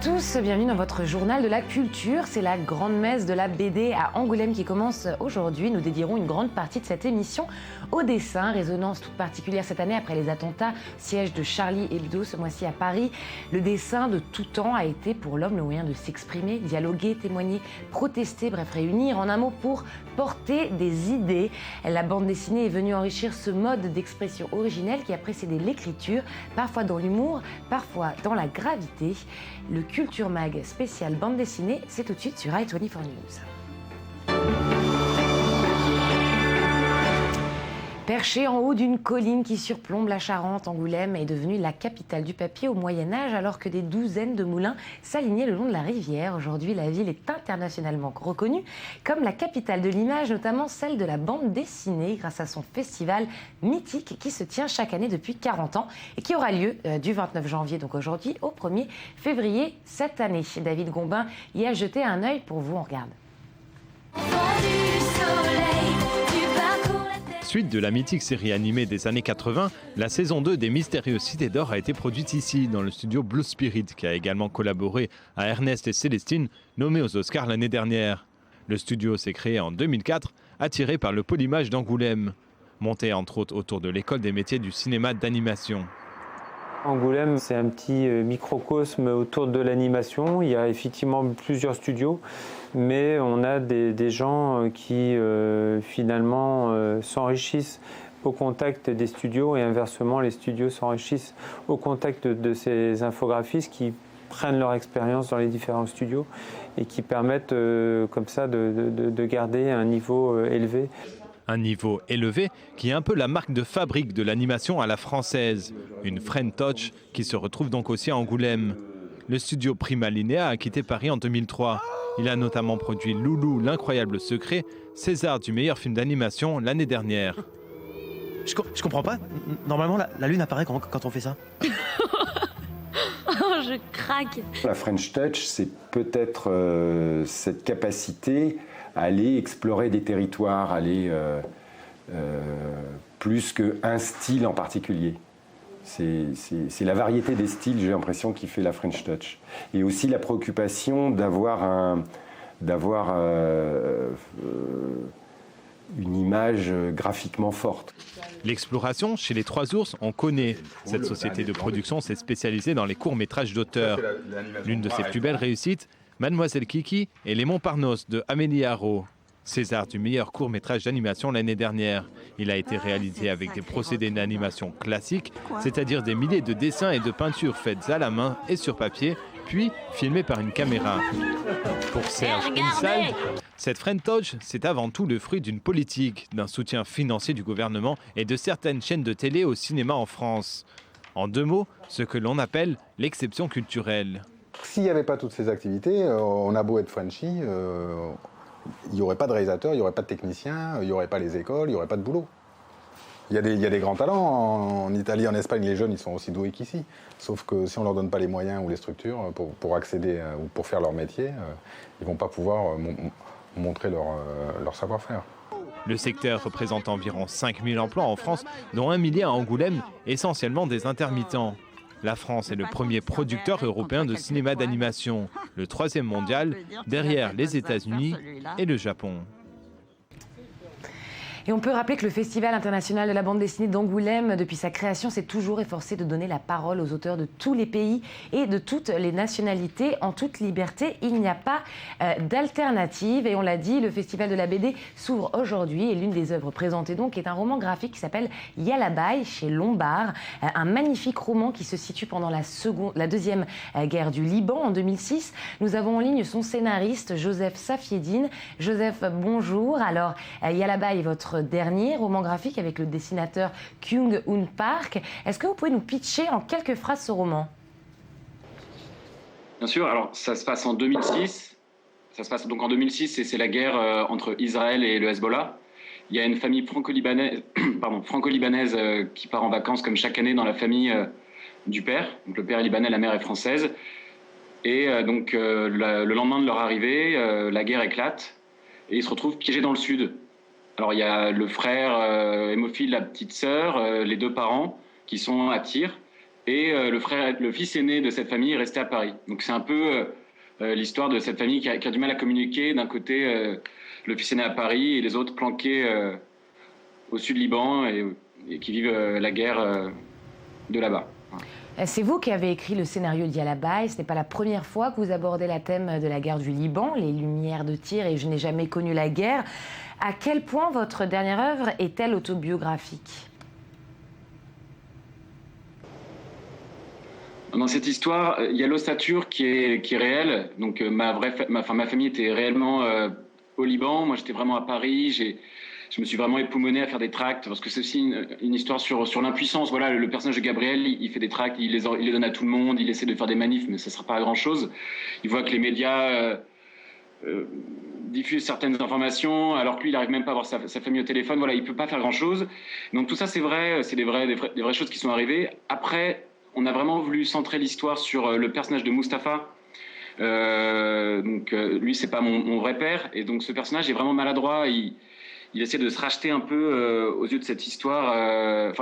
tous, bienvenue dans votre journal de la culture. C'est la grande messe de la BD à Angoulême qui commence aujourd'hui. Nous dédierons une grande partie de cette émission au dessin. Résonance toute particulière cette année après les attentats, siège de Charlie Hebdo ce mois-ci à Paris. Le dessin de tout temps a été pour l'homme le moyen de s'exprimer, dialoguer, témoigner, protester, bref réunir en un mot pour porter des idées. La bande dessinée est venue enrichir ce mode d'expression originel qui a précédé l'écriture, parfois dans l'humour, parfois dans la gravité. Le Culture Mag spécial bande dessinée, c'est tout de suite sur i24 News. Perché en haut d'une colline qui surplombe la Charente, Angoulême est devenue la capitale du papier au Moyen-Âge alors que des douzaines de moulins s'alignaient le long de la rivière. Aujourd'hui, la ville est internationalement reconnue comme la capitale de l'image, notamment celle de la bande dessinée, grâce à son festival mythique qui se tient chaque année depuis 40 ans et qui aura lieu du 29 janvier, donc aujourd'hui, au 1er février cette année. David Gombin y a jeté un œil pour vous, on regarde. Suite de la mythique série animée des années 80, la saison 2 des Mystérieuses Cités d'Or a été produite ici, dans le studio Blue Spirit, qui a également collaboré à Ernest et Célestine, nommés aux Oscars l'année dernière. Le studio s'est créé en 2004, attiré par le pôle image d'Angoulême, monté entre autres autour de l'école des métiers du cinéma d'animation. Angoulême, c'est un petit microcosme autour de l'animation. Il y a effectivement plusieurs studios, mais on a des gens qui finalement s'enrichissent au contact des studios et inversement, les studios s'enrichissent au contact de ces infographistes qui prennent leur expérience dans les différents studios et qui permettent comme ça de garder un niveau élevé. Un niveau élevé qui est un peu la marque de fabrique de l'animation à la française. Une French Touch qui se retrouve donc aussi à Angoulême. Le studio Prima Linea a quitté Paris en 2003. Il a notamment produit Loulou, l'incroyable secret, César du meilleur film d'animation l'année dernière. Je comprends pas. Normalement, la lune apparaît quand on fait ça. Oh, je craque. La French Touch, c'est peut-être cette capacité à aller explorer des territoires, aller plus qu'un style en particulier. C'est la variété des styles, j'ai l'impression, qui fait la French Touch. Et aussi la préoccupation d'avoir une image graphiquement forte. L'exploration, chez les Trois Ours, on connaît. Cette société de production s'est spécialisée dans les courts-métrages d'auteurs. L'une de ses plus belles réussites, Mademoiselle Kiki et Les Montparnasse de Amélie Haro. César du meilleur court-métrage d'animation l'année dernière. Il a été réalisé avec des procédés d'animation classiques, c'est-à-dire des milliers de dessins et de peintures faites à la main et sur papier, puis filmés par une caméra. Pour Serge Inside, cette French Touch, c'est avant tout le fruit d'une politique, d'un soutien financier du gouvernement et de certaines chaînes de télé au cinéma en France. En deux mots, ce que l'on appelle l'exception culturelle. S'il n'y avait pas toutes ces activités, on a beau être Frenchy, il n'y aurait pas de réalisateurs, il n'y aurait pas de techniciens, il n'y aurait pas les écoles, il n'y aurait pas de boulot. Il y a des grands talents. En Italie, en Espagne, les jeunes, ils sont aussi doués qu'ici. Sauf que si on ne leur donne pas les moyens ou les structures pour accéder ou pour faire leur métier, ils ne vont pas pouvoir montrer leur savoir-faire. Le secteur représente environ 5000 emplois en France, dont 1 millier à Angoulême, essentiellement des intermittents. La France est le premier producteur européen de cinéma d'animation, le troisième mondial, derrière les États-Unis et le Japon. Et on peut rappeler que le Festival international de la bande dessinée d'Angoulême, depuis sa création, s'est toujours efforcé de donner la parole aux auteurs de tous les pays et de toutes les nationalités, en toute liberté. Il n'y a pas d'alternative. Et on l'a dit, le Festival de la BD s'ouvre aujourd'hui. Et l'une des œuvres présentées donc est un roman graphique qui s'appelle Yalabai chez Lombard. Un magnifique roman qui se situe pendant la deuxième guerre du Liban en 2006. Nous avons en ligne son scénariste Joseph Safieddine. Joseph, bonjour. Alors, Yalabai est votre dernier roman graphique avec le dessinateur Kyung-Hoon Park. Est-ce que vous pouvez nous pitcher en quelques phrases ce roman ? Bien sûr, alors ça se passe en 2006. Ça se passe donc en 2006 et c'est la guerre entre Israël et le Hezbollah. Il y a une famille franco-libanaise qui part en vacances comme chaque année dans la famille du père. Donc le père est libanais, la mère est française. Et le lendemain de leur arrivée, la guerre éclate et ils se retrouvent piégés dans le sud. Alors il y a le frère hémophile, la petite sœur, les deux parents qui sont à Tyr. et le fils aîné de cette famille est resté à Paris. Donc c'est un peu l'histoire de cette famille qui a du mal à communiquer. D'un côté, le fils aîné à Paris et les autres planqués au sud Liban et qui vivent la guerre de là-bas. C'est vous qui avez écrit le scénario d'Yalabai. Ce n'est pas la première fois que vous abordez le thème de la guerre du Liban, les lumières de tir et Je n'ai jamais connu la guerre. À quel point votre dernière œuvre est-elle autobiographique ? Dans cette histoire, il y a l'ossature qui est réelle. Donc ma famille était réellement au Liban. Moi, j'étais vraiment à Paris. Je me suis vraiment époumoné à faire des tracts parce que c'est aussi une histoire sur l'impuissance. Voilà, le personnage de Gabriel, il fait des tracts, il les donne à tout le monde, il essaie de faire des manifs, mais ça ne sera pas à grand-chose. Il voit que les médias diffusent certaines informations, alors que lui, il n'arrive même pas à avoir sa famille au téléphone. Voilà, il ne peut pas faire grand-chose. Donc tout ça, c'est vrai, c'est des vraies choses qui sont arrivées. Après, on a vraiment voulu centrer l'histoire sur le personnage de Mustapha. Lui, c'est pas mon vrai père, et donc ce personnage est vraiment maladroit. Il essaie de se racheter un peu aux yeux de cette histoire.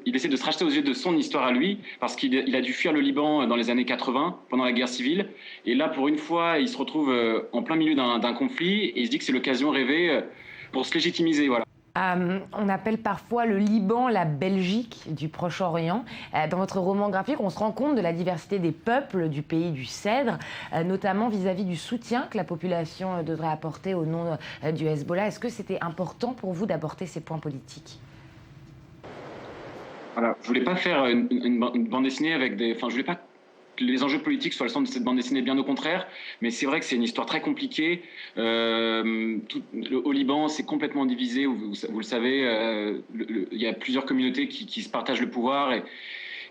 Il essaie de se racheter aux yeux de son histoire à lui, parce qu'il a dû fuir le Liban dans les années 80, pendant la guerre civile. Et là, pour une fois, il se retrouve en plein milieu d'un conflit, et il se dit que c'est l'occasion rêvée pour se légitimiser. Voilà. On appelle parfois le Liban la Belgique du Proche-Orient. Dans votre roman graphique, on se rend compte de la diversité des peuples du pays du Cèdre, notamment vis-à-vis du soutien que la population devrait apporter au nom du Hezbollah. Est-ce que c'était important pour vous d'aborder ces points politiques ? Voilà, je voulais pas faire une bande dessinée avec des... Enfin, je voulais pas que les enjeux politiques soient le centre de cette bande dessinée, bien au contraire. Mais c'est vrai que c'est une histoire très compliquée. Au Liban, c'est complètement divisé. Vous le savez, il y a plusieurs communautés qui se partagent le pouvoir.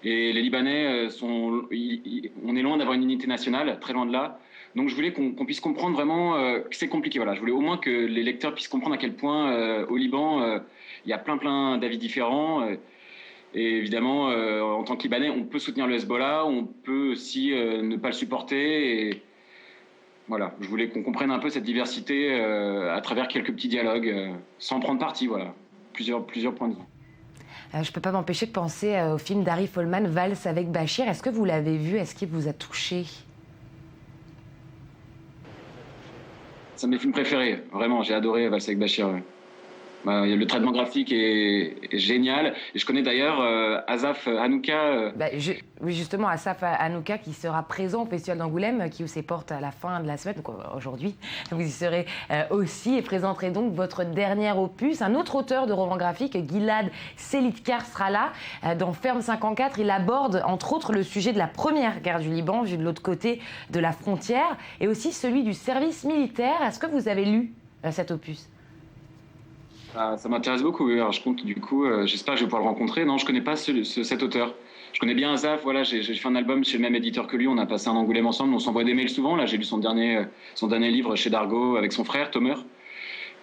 Et les Libanais on est loin d'avoir une unité nationale, très loin de là. Donc je voulais qu'on puisse comprendre vraiment que c'est compliqué. Voilà, je voulais au moins que les lecteurs puissent comprendre à quel point au Liban, il y a plein d'avis différents. Et évidemment, en tant que Libanais, on peut soutenir le Hezbollah, on peut aussi ne pas le supporter. Et voilà, je voulais qu'on comprenne un peu cette diversité à travers quelques petits dialogues, sans prendre parti. Voilà, plusieurs points de vue. Je ne peux pas m'empêcher de penser au film d'Harry Folman, Valse avec Bachir. Est-ce que vous l'avez vu ? Est-ce qu'il vous a touché ? C'est un de mes films préférés, vraiment. J'ai adoré Valse avec Bachir. Ouais. Le traitement graphique est génial. Et je connais d'ailleurs Asaf Hanouka. Oui, justement, Asaf Hanouka qui sera présent au Festival d'Angoulême, qui ouvre ses portes à la fin de la semaine. Donc aujourd'hui, vous y serez aussi et présenterez donc votre dernier opus. Un autre auteur de romans graphiques, Gilad Selitkar, sera là. Dans Ferme 54, il aborde entre autres le sujet de la première guerre du Liban, vu de l'autre côté de la frontière, et aussi celui du service militaire. Est-ce que vous avez lu cet opus ? Ça m'intéresse beaucoup. Alors, je compte du coup, j'espère que je vais pouvoir le rencontrer. Non, je connais pas cet auteur. Je connais bien Asaf. Voilà, j'ai fait un album chez le même éditeur que lui. On a passé un Angoulême ensemble. On s'envoie des mails souvent. Là, j'ai lu son dernier livre chez Dargaud avec son frère Tomer.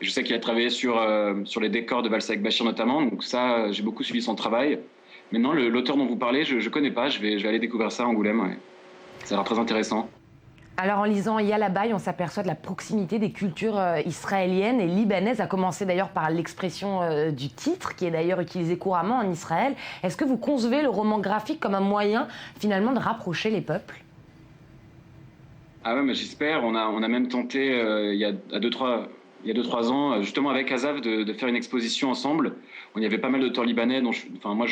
Et je sais qu'il a travaillé sur les décors de Valse avec Bachir notamment. Donc ça, j'ai beaucoup suivi son travail. Maintenant, l'auteur dont vous parlez, je connais pas. Je vais aller découvrir ça à Angoulême. Ouais. Ça a l'air très intéressant. Alors en lisant Yalabai, on s'aperçoit de la proximité des cultures israéliennes et libanaises, à commencer d'ailleurs par l'expression du titre, qui est d'ailleurs utilisée couramment en Israël. Est-ce que vous concevez le roman graphique comme un moyen finalement de rapprocher les peuples ? Ah ouais, mais j'espère. On a même tenté il y a 2-3 ans, justement avec Asaf, de faire une exposition ensemble. Il y avait pas mal d'auteurs libanais, dont moi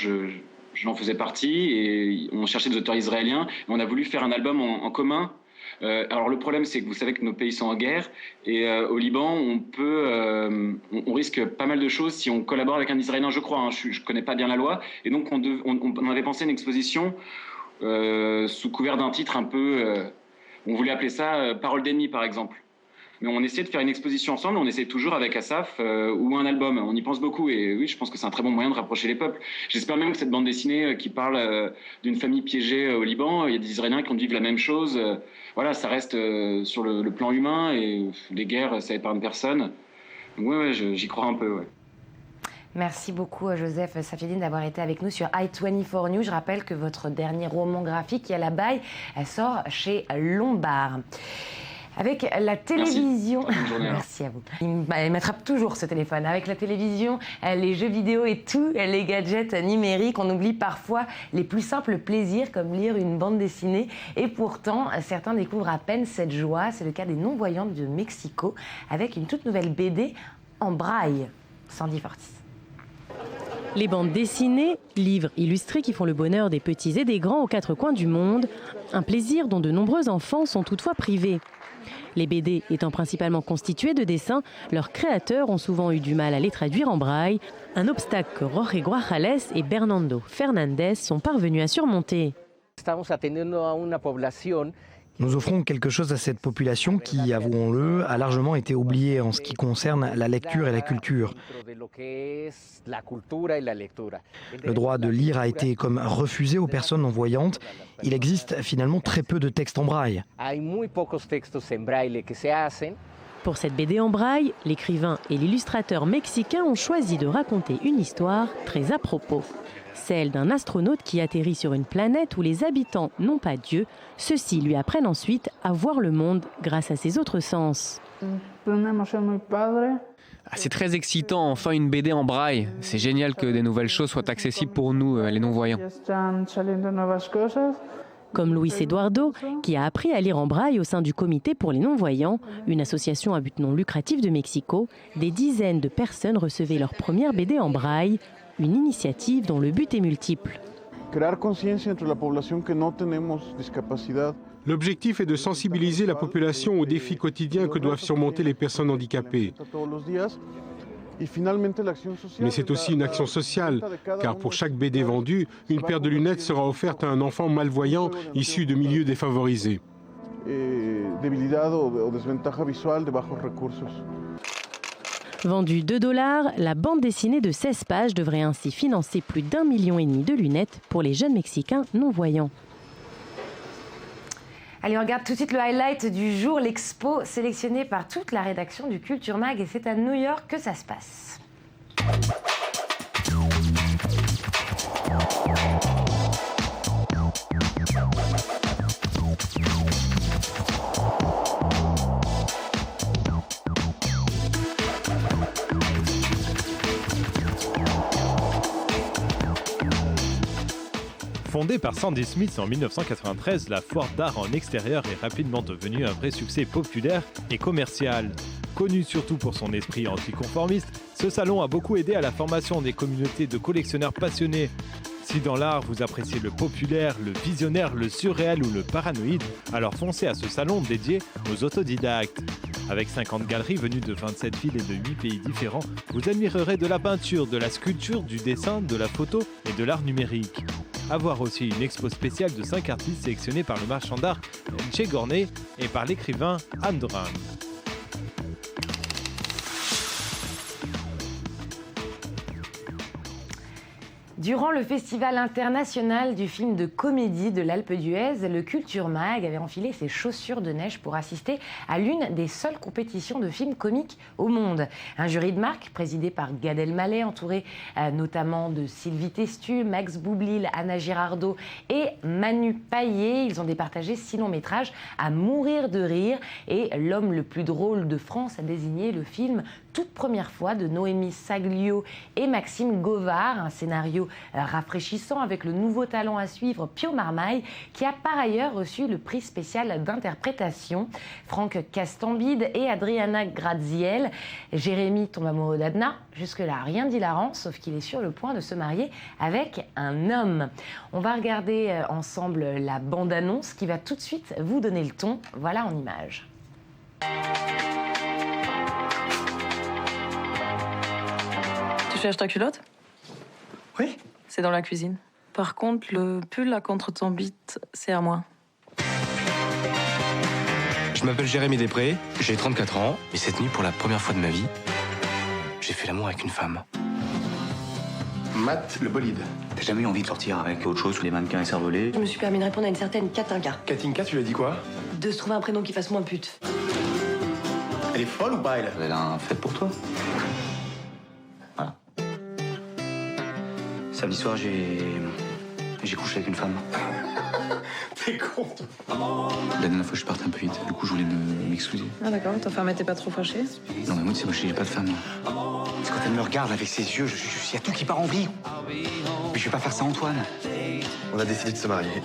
j'en faisais partie, et on cherchait des auteurs israéliens. Et on a voulu faire un album en commun. Alors le problème, c'est que vous savez que nos pays sont en guerre, et au Liban, on risque pas mal de choses si on collabore avec un Israélien, je crois. Je connais pas bien la loi, et donc on avait pensé à une exposition sous couvert d'un titre un peu. On voulait appeler ça Parole d'ennemi, par exemple. Mais on essayait de faire une exposition ensemble, on essaie toujours avec Asaf ou un album. On y pense beaucoup, et oui, je pense que c'est un très bon moyen de rapprocher les peuples. J'espère même que cette bande dessinée qui parle d'une famille piégée au Liban, il y a des Israéliens qui ont dû vivre la même chose. Voilà, ça reste sur le plan humain, et les guerres, ça épargne personne. Oui, j'y crois un peu, ouais. Merci beaucoup Joseph Safieddine d'avoir été avec nous sur i24 News. Je rappelle que votre dernier roman graphique, Yalabai, sort chez Lombard. Avec la télévision, journée, merci à vous. Il m'attrape toujours ce téléphone. Avec la télévision, les jeux vidéo et tous les gadgets numériques, on oublie parfois les plus simples plaisirs comme lire une bande dessinée. Et pourtant, certains découvrent à peine cette joie. C'est le cas des non-voyants de Mexico avec une toute nouvelle BD en braille. Sandy Fortis. Les bandes dessinées, livres illustrés qui font le bonheur des petits et des grands aux quatre coins du monde, un plaisir dont de nombreux enfants sont toutefois privés. Les BD étant principalement constitués de dessins, leurs créateurs ont souvent eu du mal à les traduire en braille, un obstacle que Jorge Guajales et Bernardo Fernandez sont parvenus à surmonter. Nous offrons quelque chose à cette population qui, avouons-le, a largement été oubliée en ce qui concerne la lecture et la culture. Le droit de lire a été comme refusé aux personnes non-voyantes. Il existe finalement très peu de textes en braille. Pour cette BD en braille, l'écrivain et l'illustrateur mexicain ont choisi de raconter une histoire très à propos. Celle d'un astronaute qui atterrit sur une planète où les habitants n'ont pas Dieu. Ceux-ci lui apprennent ensuite à voir le monde grâce à ses autres sens. C'est très excitant, enfin une BD en braille. C'est génial que des nouvelles choses soient accessibles pour nous, les non-voyants. Comme Luis Eduardo, qui a appris à lire en braille au sein du Comité pour les non-voyants, une association à but non lucratif de Mexico, des dizaines de personnes recevaient leur première BD en braille. Une initiative dont le but est multiple. L'objectif est de sensibiliser la population aux défis quotidiens que doivent surmonter les personnes handicapées. Mais c'est aussi une action sociale, car pour chaque BD vendue, une paire de lunettes sera offerte à un enfant malvoyant issu de milieux défavorisés. Vendue $2, la bande dessinée de 16 pages devrait ainsi financer plus d'1,5 million de lunettes pour les jeunes Mexicains non-voyants. Allez, on regarde tout de suite le highlight du jour, l'expo sélectionnée par toute la rédaction du Culture Mag, et c'est à New York que ça se passe. Fondée par Sandy Smith en 1993, la foire d'art en extérieur est rapidement devenue un vrai succès populaire et commercial. Connu surtout pour son esprit anticonformiste, ce salon a beaucoup aidé à la formation des communautés de collectionneurs passionnés. Si dans l'art vous appréciez le populaire, le visionnaire, le surréel ou le paranoïde, alors foncez à ce salon dédié aux autodidactes. Avec 50 galeries venues de 27 villes et de 8 pays différents, vous admirerez de la peinture, de la sculpture, du dessin, de la photo et de l'art numérique. À voir aussi une expo spéciale de 5 artistes sélectionnés par le marchand d'art Che Gorney et par l'écrivain Anne Doran. Durant le Festival international du film de comédie de l'Alpe d'Huez, le Culture Mag avait enfilé ses chaussures de neige pour assister à l'une des seules compétitions de films comiques au monde. Un jury de marque présidé par Gad Elmaleh, entouré notamment de Sylvie Testu, Max Boublil, Anna Girardot et Manu Payet. Ils ont départagé 6 longs métrages à mourir de rire, et l'homme le plus drôle de France a désigné le film Toute première fois de Noémie Saglio et Maxime Govard, un scénario rafraîchissant avec le nouveau talent à suivre Pio Marmaille, qui a par ailleurs reçu le prix spécial d'interprétation. Franck Castambide et Adriana Graziel. Jérémy tombe amoureux d'Adna. Jusque-là, rien d'hilarant, sauf qu'il est sur le point de se marier avec un homme. On va regarder ensemble la bande-annonce qui va tout de suite vous donner le ton. Voilà en images. Tu cherches ta culotte? Oui. C'est dans la cuisine. Par contre, le pull là contre ton bite, c'est à moi. Je m'appelle Jérémy Després, j'ai 34 ans, et cette nuit, pour la première fois de ma vie, j'ai fait l'amour avec une femme. Matt, le bolide. T'as jamais eu envie de sortir avec autre chose que les mannequins et cervelés? Je me suis permis de répondre à une certaine Katinka. Katinka, tu lui as dit quoi? De se trouver un prénom qui fasse moins pute. Elle est folle ou pas, elle? Elle a un fait pour toi. Voilà. Samedi soir, j'ai couché avec une femme. T'es con, toi. La dernière fois, je suis parti un peu vite. Du coup, je voulais m'excuser. Ah d'accord, ta femme était pas trop fâchée? Non, mais moi, tu sais, moi, j'ai pas de femme. Parce que quand elle me regarde avec ses yeux, il y a tout qui part en vrille. Mais je vais pas faire ça, Antoine. On a décidé de se marier.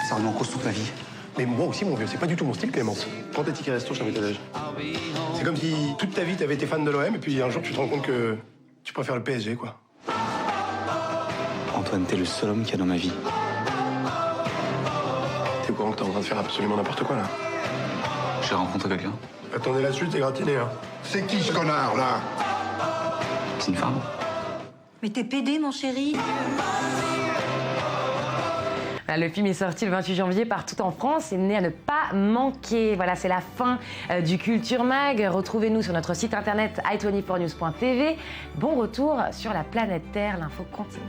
Ça remet en cause toute ma vie. Mais moi aussi, mon vieux, c'est pas du tout mon style, Clémence. Prends tes tickets resto, je t'invite à déj. C'est comme si toute ta vie, t'avais été fan de l'OM, et puis un jour, tu te rends compte que tu préfères le PSG, quoi. Antoine, t'es le seul homme qu'il y a dans ma vie. T'es au courant que t'es en train de faire absolument n'importe quoi, là? J'ai rencontré quelqu'un. Attendez là-dessus, t'es gratiné, hein. C'est qui, ce connard, là? C'est une femme. Mais t'es pédé, mon chéri. Le film est sorti le 28 janvier partout en France et né à ne pas manquer. Voilà, c'est la fin du Culture Mag. Retrouvez-nous sur notre site internet i24news.tv. Bon retour sur la planète Terre, l'info continue.